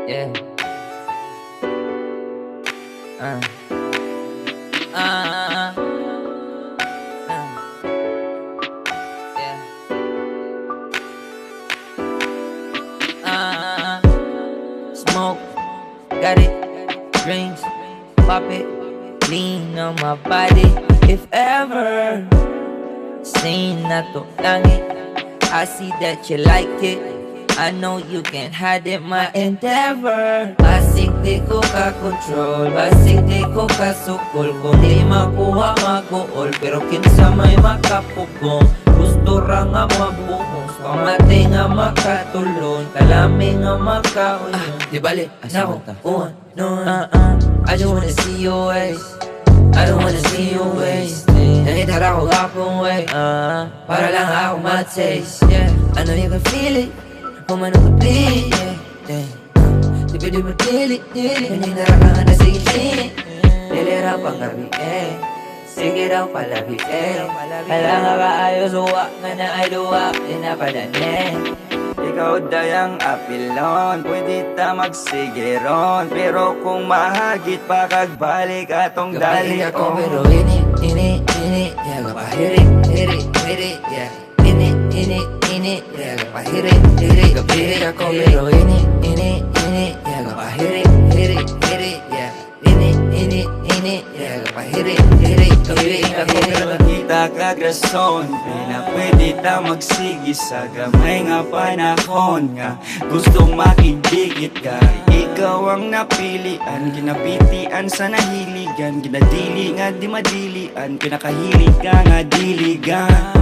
Yeah. Uh. Uh. Uh. Yeah. Smoke, got it. Drinks, pop it. Lean on my body. If ever seen na to langit, I see that you like it. I know you can't hide it, my endeavor. Basig di ko ka-control, basig di ko ka-sukol. Kung di makuha mag-uol, pero kinsa may makapugong. Gusto ra nga mabuhos, pamatay nga makatulon, kalami nga makauyon. Di bali, asa ko tapuan nun. I just wanna see your ways, I don't wanna see your ways. Nakitara ko akong way, para lang ako ma-taste. I know you can feel it, kung man ako bleed. Di pwede mo tilit, hindi narakangan na sige sinit. Nilira pang gabi, sige raw palabi, kailangan ka ayos, uwa nga na ay duwa, pinapadanin. Ikaw dayang apilon, pwede ta magsigiron. Pero kung mahagit pa kagbalik atong dali ako, pero ini, yeah, kapahiri, yeah. Ini, yeah, kapahiri, kapahiri ako, pero ini, yeah, kapahiri, yeah. Ini, yeah, kapahiri, kapahiri ako, pero kita kagrason, na pwede ta magsigi sa gamay nga panahon nga gustong makigigit ka. Ikaw ang napilian, kinapitian sa nahiligan, ginadili nga di madilian, kinakahilig ka nga diligan.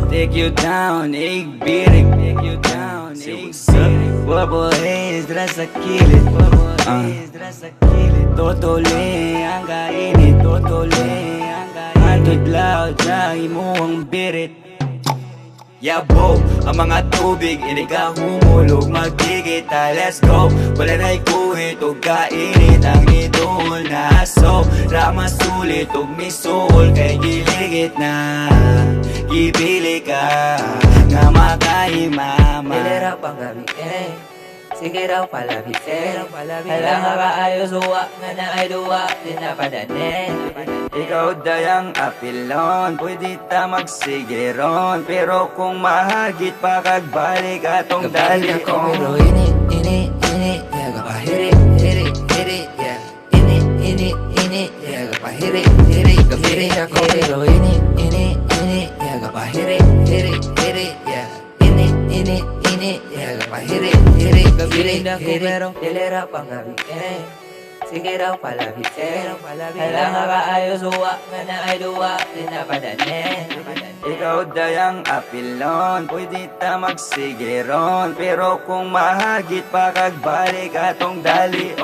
Take you down, igbirig, take you down, igbirig. Bubble haze, dra sa kilid, bubble haze, dra sa kilid. Totole ang kainit, totole ang kainit. Antudlaw, dahil mo ang birit. Yabo, ang mga tubig, hindi ka humulog, magkikita, let's go. Wala na'y kuhit o kainit, ang idol na aso. Rama sulit o misuol, kay giligit na gipili ka, nga makahimama. Nilira pang gabi, sige raw palabi, kailangan ka ayos, uwa nga na ay duwa, pinapadanin. Ikaw dayang apilon, pwede ta magsigiron. Pero kung mahagit pa kagbalik atong dali ako, pero ini, yeah, kapahiri, yeah. Ini, yeah, kapahiri, kapahiri ako, pero ini, yeah, kapahiri, yeah. Ini, yeah, kapahiri, kapahiri ako, pero nilira pang gabi, sige raw palabi, kailangan ka ayos, uwa nga na ay duwa, pinapadanin. Ikaw dayang apilon, pwede ta magsigiron. Pero kung mahagit pa kagbalik atong dali,